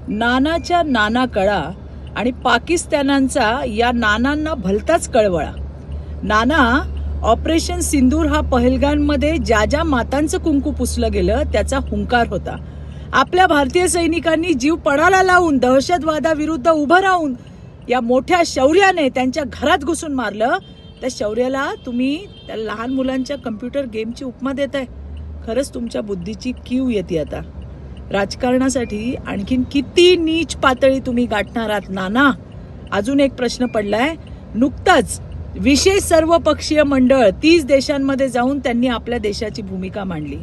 नानाच्या नाना कळा आणि पाकिस्तानांचा या नानांना भलताच कळवळा. नाना ऑपरेशन सिंदूर हा पहलगाममध्ये ज्या ज्या मातांचं कुंकू पुसलं गेलं त्याचा हुंकार होता. आपल्या भारतीय सैनिकांनी जीव पणाला लावून दहशतवादाविरुद्ध उभं राहून या मोठ्या शौर्याने त्यांच्या घरात घुसून मारलं. त्या शौर्याला तुम्ही त्या लहान मुलांच्या कम्प्युटर गेमची उपमा देताय. खरंच तुमच्या बुद्धीची कीव येते आता. राजकारणासाठी आणखीन किती नीच पातळी तुम्ही गाठणार आहात नाना? अजून एक प्रश्न पडलाय. नुकताच विशेष सर्वपक्षीय मंडळ 30 देशांमध्ये जाऊन त्यांनी आपल्या देशाची भूमिका मांडली.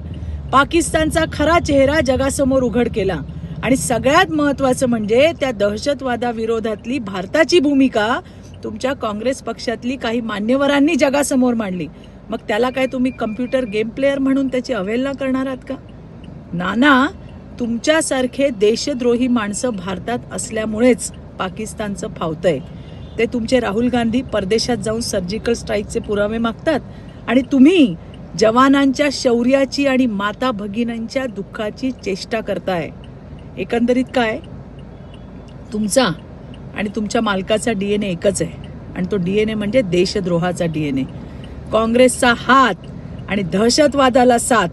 पाकिस्तानचा खरा चेहरा जगासमोर उघड केला आणि सगळ्यात महत्त्वाचं म्हणजे त्या दहशतवादाविरोधातली भारताची भूमिका तुमच्या काँग्रेस पक्षातली काही मान्यवरांनी जगासमोर मांडली. मग त्याला काय तुम्ही कम्प्युटर गेम प्लेअर म्हणून त्याची अवहेलना करणार आहात का? नाना, तुमच्यासारखे देशद्रोही माणसं भारतात असल्यामुळेच पाकिस्तानचं फावतंय. ते तुमचे राहुल गांधी परदेशात जाऊन सर्जिकल स्ट्राईकचे पुरावे मागतात आणि तुम्ही जवानांच्या शौर्याची आणि माता भगिनींच्या दुःखाची चेष्टा करताय. एकंदरीत काय, तुमचा आणि तुमच्या मालकाचा DNA एकच आहे आणि तो DNA म्हणजे देशद्रोहाचा DNA. काँग्रेसचा हात आणि दहशतवादाला साथ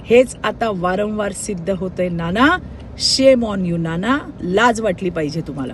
हेच आता वारंवार सिद्ध होतंय नाना. शेम ऑन यू नाना. लाज वाटली पाहिजे तुम्हाला.